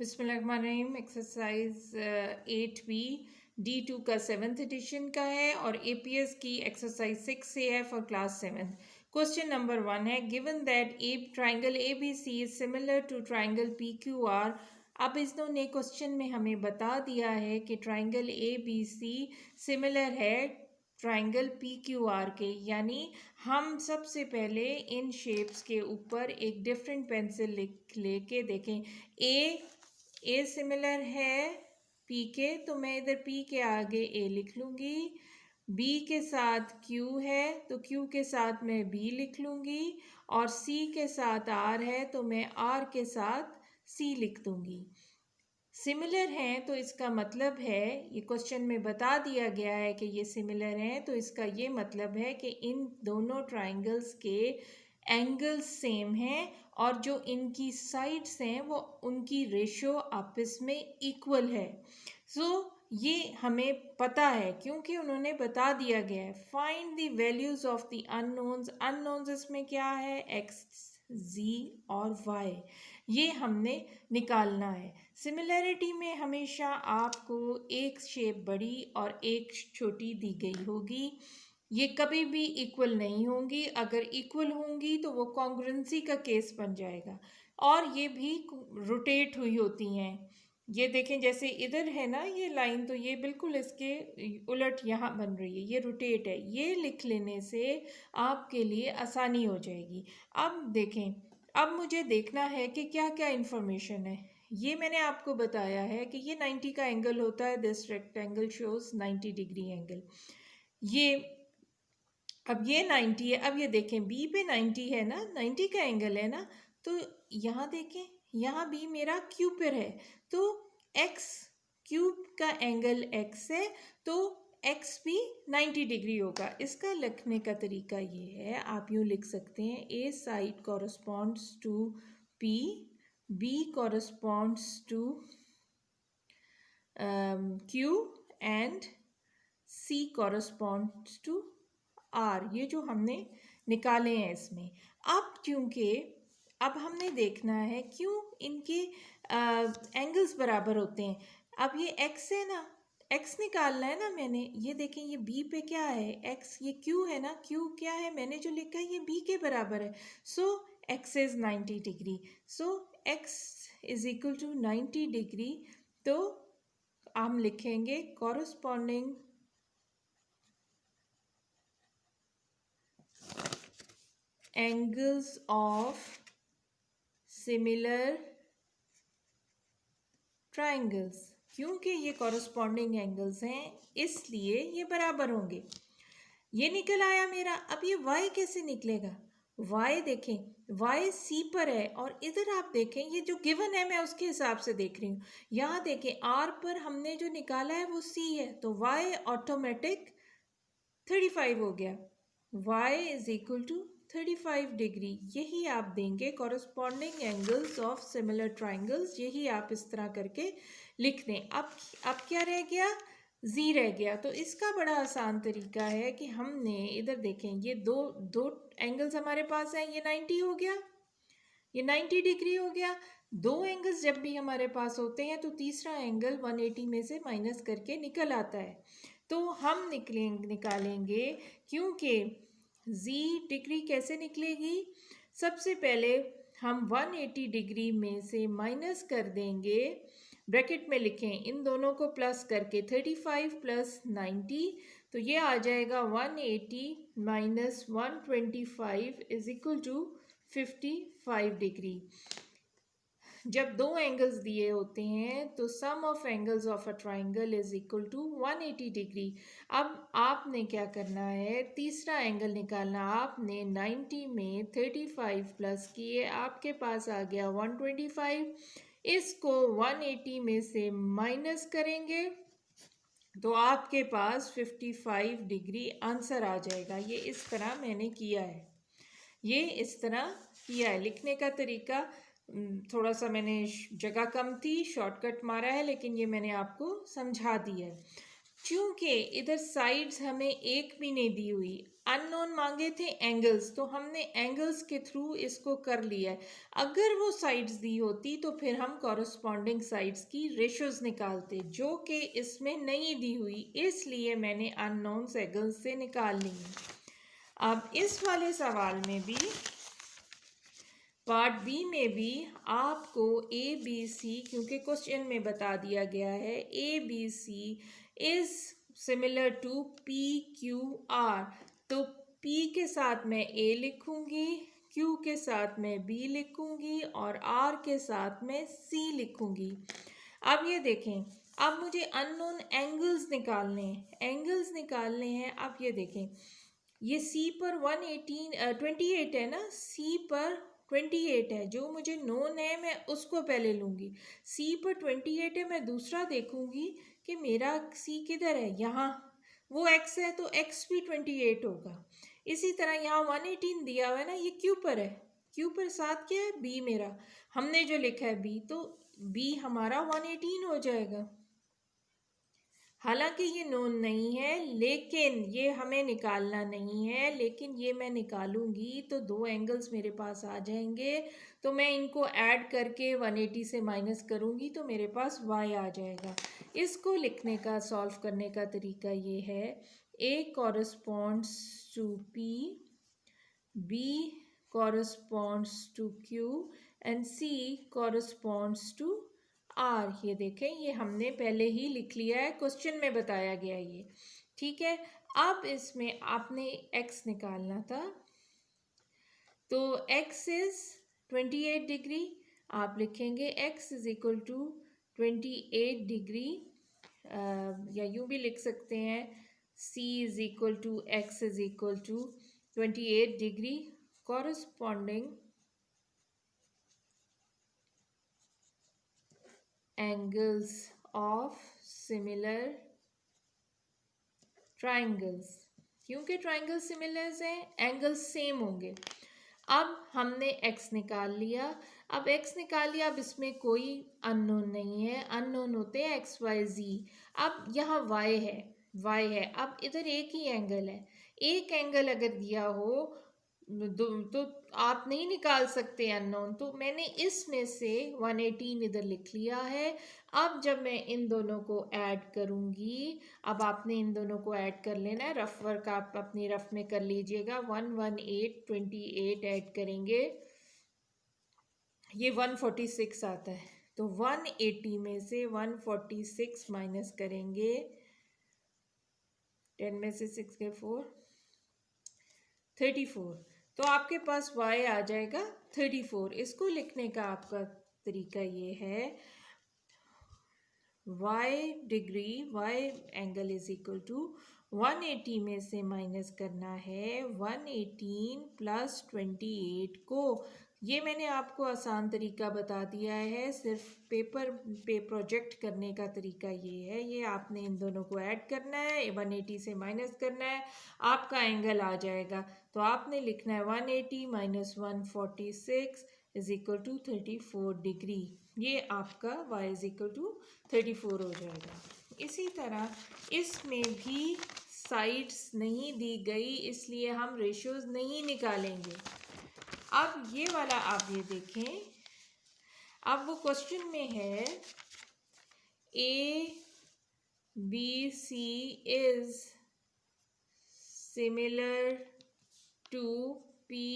बिस्मिल्लाहिर्रहमानिर्रहीम। Exercise 8B D2 का 7th addition का है और APS की एक्सरसाइज 6 है for class 7th। Question number 1 है given that a triangle ABC is similar to triangle PQR। अब इन्होंने क्वेश्चन में हमें बता दिया है कि ट्राइंगल ABC सिमिलर है ट्राइंगल PQR के, यानी हम सबसे पहले इन शेप्स के ऊपर एक डिफरेंट पेंसिल लेके देखें। ए सिमिलर है पी के, तो मैं इधर पी के आगे ए लिख लूँगी। बी के साथ क्यू है तो क्यू के साथ मैं बी लिख लूँगी, और सी के साथ आर है तो मैं आर के साथ सी लिख दूँगी। सिमिलर हैं तो इसका मतलब है, ये क्वेश्चन में बता दिया गया है कि ये सिमिलर हैं, तो इसका ये मतलब है कि इन दोनों ट्राइंगल्स के एंगल्स सेम हैं और जो इनकी साइड्स हैं वो उनकी रेशो आपस में इक्वल है। ये हमें पता है क्योंकि उन्होंने बता दिया गया है। Find the values of the unknowns. Unknowns इसमें क्या है? एक्स, जी और वाई, ये हमने निकालना है। सिमिलैरिटी में हमेशा आपको एक शेप बड़ी और एक छोटी दी गई होगी। ये कभी भी इक्वल नहीं होंगी। अगर इक्वल होंगी तो वो कॉन्ग्रुएंसी का केस बन जाएगा, और ये भी रोटेट हुई होती हैं। ये देखें, जैसे इधर है ना ये लाइन, तो ये बिल्कुल इसके उलट यहाँ बन रही है, ये रोटेट है। ये लिख लेने से आपके लिए आसानी हो जाएगी। अब देखें, अब मुझे देखना है कि क्या क्या इन्फॉर्मेशन है। ये मैंने आपको बताया है कि ये 90 का एंगल होता है। This rectangle shows 90 degree angle. ये अब ये 90 है। अब ये देखें बी पे 90 है ना, 90 का एंगल है ना, तो यहाँ देखें, यहाँ बी मेरा क्यूब पर है, तो एक्स क्यूब का एंगल एक्स है, तो एक्स भी 90 डिग्री होगा। इसका लिखने का तरीका ये है, आप यूँ लिख सकते हैं, A side corresponds to P, B corresponds to Q and C corresponds to R. ये जो हमने निकाले हैं इसमें। अब क्योंकि अब हमने देखना है क्यों इनके एंगल्स बराबर होते हैं। अब ये एक्स है ना, एक्स निकालना है ना मैंने। ये देखें, ये बी पे क्या है? एक्स। ये क्यू है ना, क्यू क्या है? मैंने जो लिखा है ये बी के बराबर है। So x is 90 degree. So x is equal to 90 degree. तो हम लिखेंगे corresponding angles of similar triangles। क्योंकि ये कॉरस्पॉन्डिंग एंगल्स हैं इसलिए ये बराबर होंगे। ये निकल आया मेरा। अब ये y कैसे निकलेगा? y देखें, y c पर है, और इधर आप देखें ये जो गिवन है मैं उसके हिसाब से देख रही हूँ। यहाँ देखें r पर हमने जो निकाला है वो c है, तो y ऑटोमेटिक 35 हो गया। y is equal to 35 degree. यही आप देंगे corresponding angles of similar triangles. यही आप इस तरह करके लिख दें। अब क्या रह गया? जी रह गया। तो इसका बड़ा आसान तरीका है कि हमने इधर देखें, ये दो एंगल्स हमारे पास हैं। ये 90 हो गया, ये 90 डिग्री हो गया। दो एंगल्स जब भी हमारे पास होते हैं तो तीसरा एंगल 180 में से माइनस करके निकल आता है। तो हम निकालेंगे, क्योंकि z डिग्री कैसे निकलेगी? सबसे पहले हम 180 डिग्री में से माइनस कर देंगे, ब्रैकेट में लिखें इन दोनों को प्लस करके 35 प्लस 90, तो ये आ जाएगा 180 minus 125 is equal to 55 degree. जब दो एंगल्स दिए होते हैं तो sum of angles of a triangle is equal to 180 degree. अब आपने क्या करना है? तीसरा एंगल निकालना। आपने 90 में 35 प्लस किए, आपके पास आ गया 125। इसको 180 में से माइनस करेंगे तो आपके पास 55 डिग्री आंसर आ जाएगा। ये इस तरह मैंने किया है, ये इस तरह किया है। लिखने का तरीका थोड़ा सा मैंने जगह कम थी, शॉर्टकट मारा है, लेकिन ये मैंने आपको समझा दिया है। क्योंकि इधर साइड्स हमें एक भी नहीं दी हुई, अननोन मांगे थे एंगल्स, तो हमने एंगल्स के थ्रू इसको कर लिया है। अगर वो साइड्स दी होती तो फिर हम कॉरस्पॉन्डिंग साइड्स की रेशोज निकालते, जो कि इसमें नहीं दी हुई, इसलिए मैंने अननोन एंगल्स से निकाल ली। अब इस वाले सवाल में भी, पार्ट बी में भी आपको ए बी सी, क्योंकि क्वेश्चन में बता दिया गया है A B C is similar to P Q R, तो पी के साथ मैं ए लिखूंगी, क्यू के साथ मैं बी लिखूंगी और आर के साथ मैं सी लिखूंगी। अब ये देखें, अब मुझे अननोन एंगल्स निकालने हैं, एंगल्स निकालने हैं। अब ये देखें, ये सी पर 28 है ना, सी पर 28 है, जो मुझे नोन है मैं उसको पहले लूँगी। सी पर 28 है, मैं दूसरा देखूँगी कि मेरा सी किधर है, यहाँ वो एक्स है तो एक्स भी 28 होगा। इसी तरह यहाँ 118 दिया हुआ है ना, ये क्यू पर है, क्यू पर साथ क्या है, बी मेरा, हमने जो लिखा है बी, तो बी हमारा 118 हो जाएगा। हालांकि ये नोन नहीं है, लेकिन ये हमें निकालना नहीं है, लेकिन ये मैं निकालूंगी तो दो एंगल्स मेरे पास आ जाएंगे, तो मैं इनको ऐड करके 180 से माइनस करूंगी तो मेरे पास y आ जाएगा। इसको लिखने का, सॉल्व करने का तरीका ये है, a corresponds to p, b corresponds to q and c corresponds to R. ये देखें, ये हमने पहले ही लिख लिया है, क्वेश्चन में बताया गया ये, ठीक है। अब इसमें आपने x निकालना था, तो x इज 28 डिग्री, आप लिखेंगे x is equal to 28 degree, या यूँ भी लिख सकते हैं c is equal to x is equal to 28 degree corresponding angles of similar triangles। क्योंकि ट्राइंगल सिमिलर्स हैं, एंगल्स सेम होंगे। अब हमने x निकाल लिया, अब x निकाल लिया, अब इसमें कोई अननोन नहीं है, अननोन होते हैं x y z। अब यहाँ y है, अब इधर एक ही एंगल है, एक एंगल अगर दिया हो तो आप नहीं निकाल सकते अननोन, तो मैंने इसमें से 118 इधर लिख लिया है। अब जब मैं इन दोनों को ऐड करूंगी, अब आपने इन दोनों को ऐड कर लेना है, रफ वर्क आप अपनी रफ में कर लीजिएगा। 118 ऐड करेंगे, ये 146 आता है, तो 180 में से 146 माइनस करेंगे, 10 में से 6 के 4, 34, तो आपके पास y आ जाएगा 34। इसको लिखने का आपका तरीका ये है, y angle is equal to 180 में से माइनस करना है 118 प्लस 28 को। ये मैंने आपको आसान तरीका बता दिया है, सिर्फ पेपर पे प्रोजेक्ट करने का तरीका ये है। ये आपने इन दोनों को ऐड करना है, 180 से माइनस करना है, आपका एंगल आ जाएगा। तो आपने लिखना है 180 minus 146 is equal to 34 degree. ये आपका y इज इक्वल टू 34 हो जाएगा। इसी तरह इसमें भी साइड्स नहीं दी गई, इसलिए हम रेशियोज नहीं निकालेंगे। अब ये वाला आप ये देखें, अब वो क्वेश्चन में है A B C is similar to P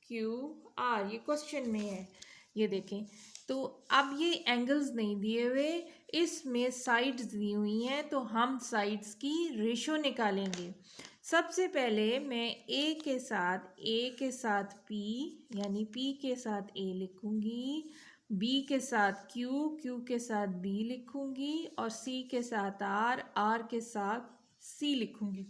Q R, ये क्वेश्चन में है, ये देखें। तो अब ये एंगल्स नहीं दिए हुए, इसमें साइड्स दी हुई हैं, तो हम साइड्स की रेशो निकालेंगे। सबसे पहले मैं ए के साथ p, यानी p के साथ a लिखूंगी, b के साथ q के साथ b लिखूंगी और c के साथ r के साथ c लिखूंगी।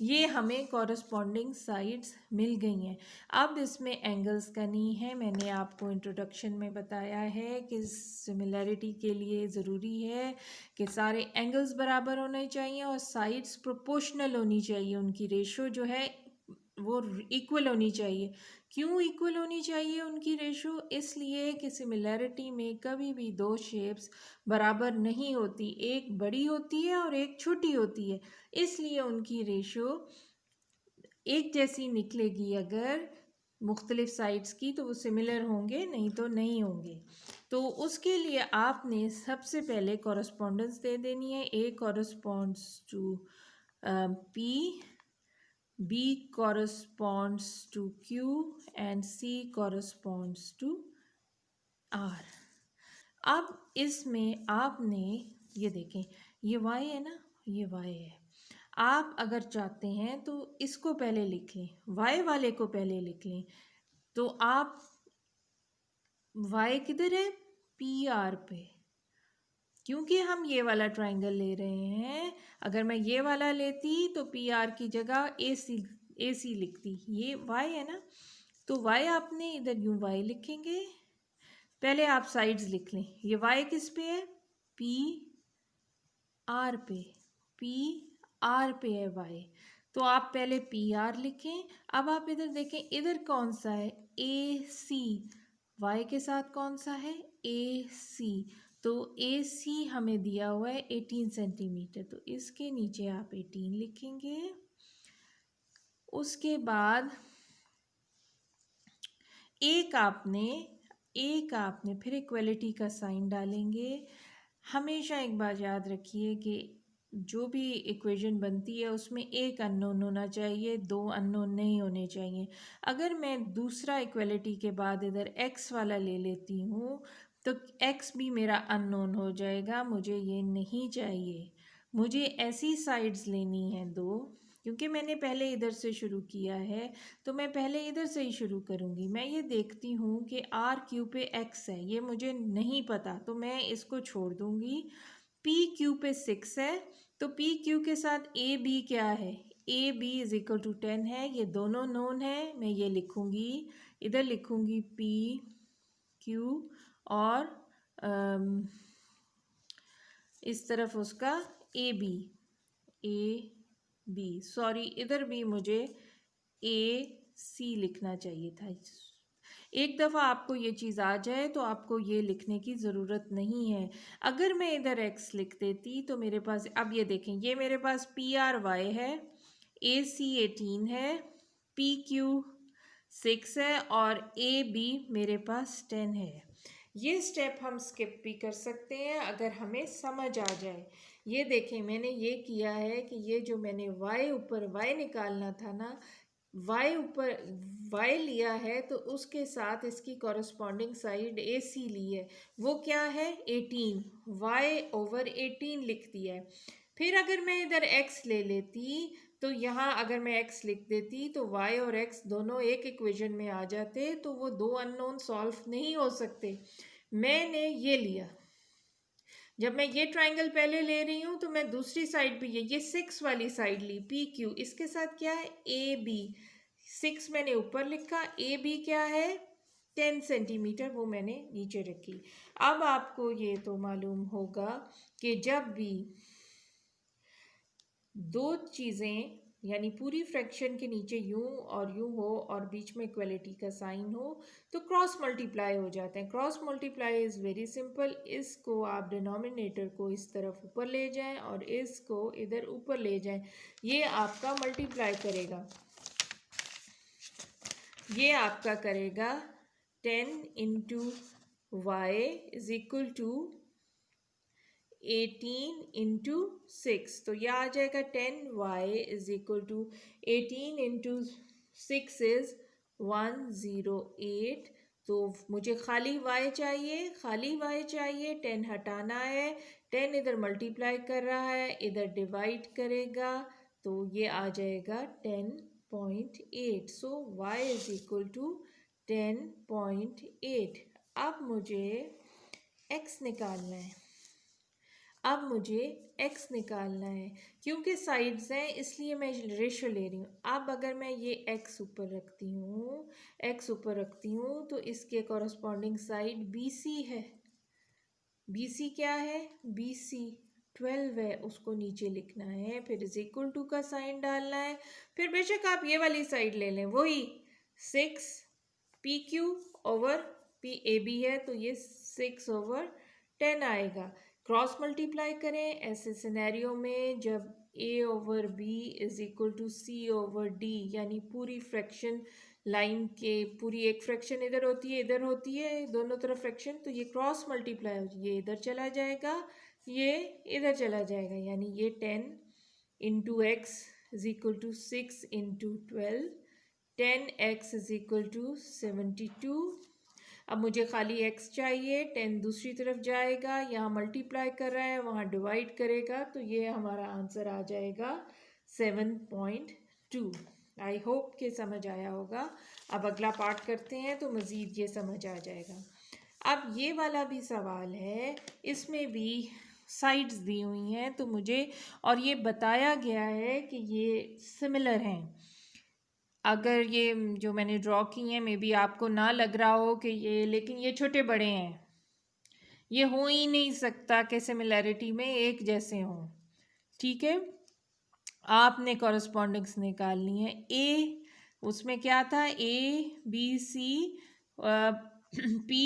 ये हमें कॉरस्पॉन्डिंग साइड्स मिल गई हैं। अब इसमें एंगल्स का नहीं है, मैंने आपको इंट्रोडक्शन में बताया है कि सिमिलैरिटी के लिए ज़रूरी है कि सारे एंगल्स बराबर होने चाहिए और साइड्स प्रोपोर्शनल होनी चाहिए, उनकी रेशो जो है वो इक्वल होनी चाहिए। क्यों इक्वल होनी चाहिए उनकी रेशो? इसलिए कि सिमिलैरिटी में कभी भी दो शेप्स बराबर नहीं होती, एक बड़ी होती है और एक छोटी होती है, इसलिए उनकी रेशो एक जैसी निकलेगी। अगर मुख्तलिफ साइड्स की तो वो सिमिलर होंगे, नहीं तो नहीं होंगे। तो उसके लिए आपने सबसे पहले कॉरस्पॉन्डेंस दे देनी है। A corresponds to P, B corresponds to Q and C corresponds to R। अब इसमें आपने ये देखें, ये Y है ना, ये Y है। आप अगर चाहते हैं तो इसको पहले लिख लें, Y वाले को पहले लिख लें। तो आप Y किधर है? PR पे, क्योंकि हम ये वाला ट्राइंगल ले रहे हैं। अगर मैं ये वाला लेती तो PR की जगह AC लिखती। ये Y है ना, तो Y आपने इधर यूं Y लिखेंगे। पहले आप साइड्स लिख लें। ये Y किस पे है? PR पे, PR पे है Y। तो आप पहले PR लिखें। अब आप इधर देखें, इधर कौन सा है? AC। Y के साथ कौन सा है? AC। तो AC हमें दिया हुआ है 18 सेंटीमीटर, तो इसके नीचे आप 18 लिखेंगे। उसके बाद एक आपने फिर इक्वलिटी का साइन डालेंगे। हमेशा एक बात याद रखिए कि जो भी इक्वेशन बनती है उसमें एक अननोन होना चाहिए, दो अननोन नहीं होने चाहिए। अगर मैं दूसरा इक्वलिटी के बाद इधर x वाला ले लेती हूँ तो x भी मेरा अननोन हो जाएगा, मुझे ये नहीं चाहिए। मुझे ऐसी साइड्स लेनी है दो, क्योंकि मैंने पहले इधर से शुरू किया है तो मैं पहले इधर से ही शुरू करूँगी। मैं ये देखती हूँ कि RQ पे x है, ये मुझे नहीं पता, तो मैं इसको छोड़ दूँगी। PQ पे 6 है, तो PQ के साथ AB क्या है? AB इज इक्वल टू 10 है, ये दोनों नोन है। मैं ये लिखूँगी, इधर लिखूँगी PQ और इस तरफ उसका AB, सॉरी इधर भी मुझे AC लिखना चाहिए था। एक दफ़ा आपको ये चीज़ आ जाए तो आपको ये लिखने की ज़रूरत नहीं है। अगर मैं इधर x लिख देती तो मेरे पास, अब ये देखें, ये मेरे पास PRY है, AC 18 है, PQ 6 है और AB मेरे पास 10 है। ये स्टेप हम स्किप भी कर सकते हैं अगर हमें समझ आ जाए। ये देखें, मैंने ये किया है कि ये जो मैंने y ऊपर y निकालना था ना, y ऊपर y लिया है तो उसके साथ इसकी कॉरस्पॉन्डिंग साइड AC ली है। वो क्या है? 18, y ओवर 18 लिख दिया है। फिर अगर मैं इधर x ले लेती तो यहाँ अगर मैं x लिख देती तो y और x दोनों एक इक्वेशन में आ जाते, तो वो दो अननोन सॉल्व नहीं हो सकते। मैंने ये लिया, जब मैं ये ट्राइंगल पहले ले रही हूँ तो मैं दूसरी साइड भी ये 6 वाली साइड ली, PQ, इसके साथ क्या है? AB। 6 मैंने ऊपर लिखा, AB क्या है? 10 सेंटीमीटर, वो मैंने नीचे रखी। अब आपको ये तो मालूम होगा कि जब भी दो चीज़ें यानी पूरी फ्रैक्शन के नीचे यूं और यूं हो और बीच में इक्वलिटी का साइन हो तो क्रॉस मल्टीप्लाई हो जाते हैं। Cross multiply is very simple. इसको आप डिनोमिनेटर को इस तरफ ऊपर ले जाएं और इसको इधर ऊपर ले जाएं, ये आपका मल्टीप्लाई करेगा। ये आपका करेगा 10 into y is equal to 18 into 6, तो यह आ जाएगा 10y is equal to 18 into 6 is 108। तो मुझे खाली y चाहिए, खाली y चाहिए, 10 हटाना है, 10 इधर मल्टीप्लाई कर रहा है, इधर डिवाइड करेगा, तो ये आ जाएगा 10.8। सो y इज इक्वल टू 10.8। अब मुझे x निकालना है, अब मुझे x निकालना है, क्योंकि साइड्स हैं इसलिए मैं रेशो ले रही हूँ। अब अगर मैं ये x ऊपर रखती हूँ तो इसके कॉरस्पॉन्डिंग साइड BC है। BC क्या है? BC 12 है उसको नीचे लिखना है, फिर इज इक्वल टू का साइन डालना है, फिर बेशक आप ये वाली साइड ले लें, वही 6 P Q over P A B है तो ये 6/10 आएगा। क्रॉस मल्टीप्लाई करें ऐसे सिनेरियो में जब A over B is equal to C over D, यानी पूरी फ्रैक्शन लाइन के पूरी एक फ्रैक्शन इधर होती है इधर होती है दोनों तरफ फ्रैक्शन, तो ये क्रॉस मल्टीप्लाई हो ये इधर चला जाएगा ये इधर चला जाएगा, यानी ये 10 into x is equal to 6 into 12, 10x is equal to 72। अब मुझे खाली x चाहिए, 10 दूसरी तरफ जाएगा, यहाँ मल्टीप्लाई कर रहा है वहाँ डिवाइड करेगा, तो ये हमारा आंसर आ जाएगा 7.2। आई होप कि समझ आया होगा। अब अगला पार्ट करते हैं तो मज़ीद ये समझ आ जाएगा। अब ये वाला भी सवाल है, इसमें भी साइड्स दी हुई हैं तो मुझे और ये बताया गया है कि ये सिमिलर हैं। अगर ये जो मैंने ड्रॉ की हैं मे बी आपको ना लग रहा हो कि ये, लेकिन ये छोटे बड़े हैं, ये हो ही नहीं सकता कि सिमिलैरिटी में एक जैसे हों। ठीक है, आपने कॉरस्पॉन्डिंग्स निकालनी है। ए उसमें क्या था, A B C P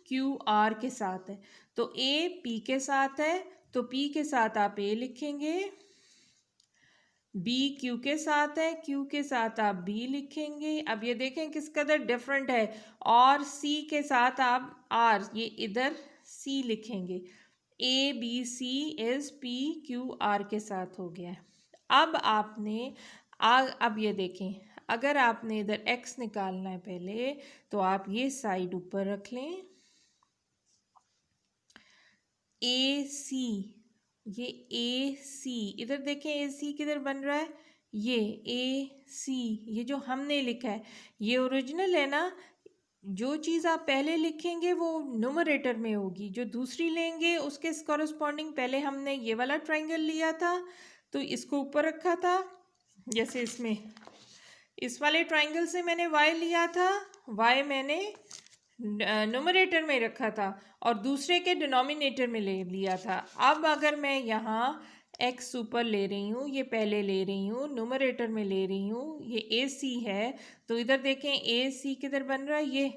Q R के साथ है, तो ए पी के साथ है तो पी के साथ आप ए लिखेंगे, बी क्यू के साथ है क्यू के साथ आप बी लिखेंगे। अब ये देखें किस कदर डिफरेंट है, और सी के साथ आप आर, ये इधर सी लिखेंगे। A B C is P Q R के साथ हो गया है। अब आपने अब ये देखें, अगर आपने इधर x निकालना है पहले तो आप ये साइड ऊपर रख लें, ए सी, ये ए सी इधर देखें, ए सी किधर बन रहा है, ये ए सी, ये जो हमने लिखा है ये ओरिजिनल है ना। जो चीज़ आप पहले लिखेंगे वो न्यूमरेटर में होगी, जो दूसरी लेंगे उसके कॉरस्पॉन्डिंग पहले हमने ये वाला ट्राइंगल लिया था तो इसको ऊपर रखा था, जैसे इसमें इस वाले ट्राइंगल से मैंने y लिया था, y मैंने न्यूमरेटर में रखा था और दूसरे के डिनोमिनेटर में ले लिया था। अब अगर मैं यहाँ x ऊपर ले रही हूँ, ये पहले ले रही हूँ, न्यूमरेटर में ले रही हूँ, ये ए सी है तो इधर देखें ए सी किधर बन रहा है, ये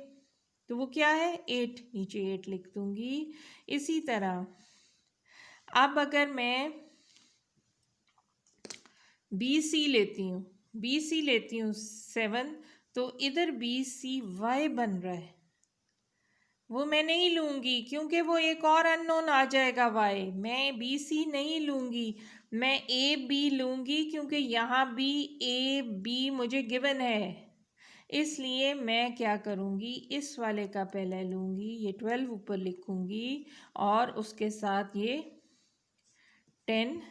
तो वो क्या है 8, नीचे 8 लिख दूंगी। इसी तरह अब अगर मैं बी सी लेती हूँ, बी सी लेती हूँ 7, तो इधर बी सी वाई बन रहा है, वो मैं नहीं लूँगी क्योंकि वो एक और अननोन आ जाएगा वाई। मैं बी सी नहीं लूँगी, मैं ए बी लूँगी क्योंकि यहाँ भी ए बी मुझे गिवन है, इसलिए मैं क्या करूँगी इस वाले का पहले लूँगी, ये 12 ऊपर लिखूँगी और उसके साथ ये 10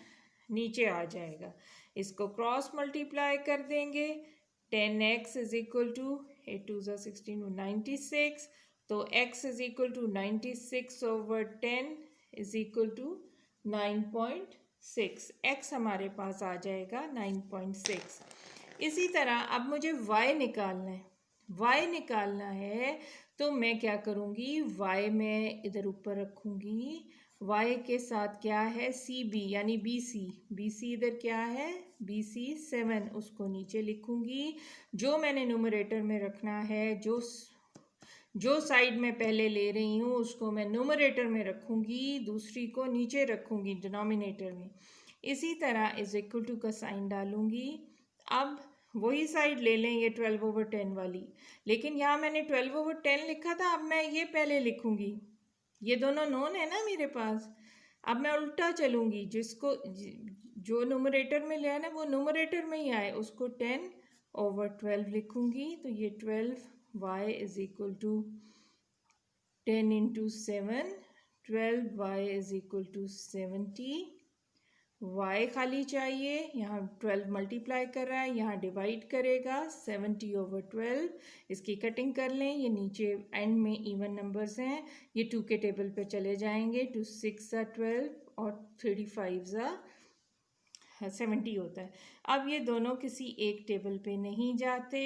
नीचे आ जाएगा। इसको क्रॉस मल्टीप्लाई कर देंगे, 10x इज इक्वल टू 8 2 16 96, तो x is equal to 96/10 is equal to 9.6, x हमारे पास आ जाएगा 9.6। इसी तरह अब मुझे y निकालना है, y निकालना है तो मैं क्या करूँगी, y मैं इधर ऊपर रखूँगी, y के साथ क्या है सी बी यानी बी सी, बी सी इधर क्या है बी सी 7, उसको नीचे लिखूँगी। जो मैंने न्यूमरेटर में रखना है, जो साइड में पहले ले रही हूँ उसको मैं न्यूमरेटर में रखूँगी, दूसरी को नीचे रखूँगी डिनोमिनेटर में। इसी तरह इज इक्वल टू का साइन डालूँगी। अब वही साइड ले लें, ये 12/10 वाली, लेकिन यहाँ मैंने 12/10 लिखा था, अब मैं ये पहले लिखूँगी, ये दोनों नोन है ना मेरे पास। अब मैं उल्टा चलूँगी, जिसको जो न्यूमरेटर में लिया है ना वो न्यूमरेटर में ही आए, उसको 10/12 लिखूँगी, तो ये 12y is equal to 10 into 7, 12y is equal to 70। y खाली चाहिए, यहाँ 12 मल्टीप्लाई कर रहा है, यहाँ डिवाइड करेगा 70/12, इसकी कटिंग कर लें, ये नीचे एंड में इवन नंबर्स हैं, ये 2 के टेबल पे चले जाएंगे, 2 6 12 और 35 70 होता है। अब ये दोनों किसी एक टेबल पे नहीं जाते,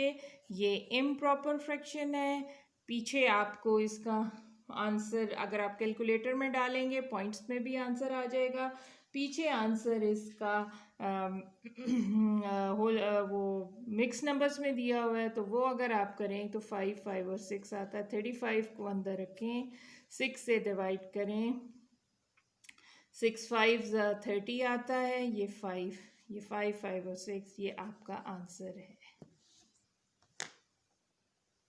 ये इम्प्रॉपर फ्रैक्शन है। पीछे आपको इसका आंसर अगर आप कैलकुलेटर में डालेंगे पॉइंट्स में भी आंसर आ जाएगा, पीछे आंसर इसका होल वो मिक्स नंबर्स में दिया हुआ है, तो वो अगर आप करें तो 5 5 और 6 आता है। 35 को अंदर रखें, 6 से डिवाइड करें, 6 5 30 आता है, ये 5 5 और 6 ये आपका आंसर है।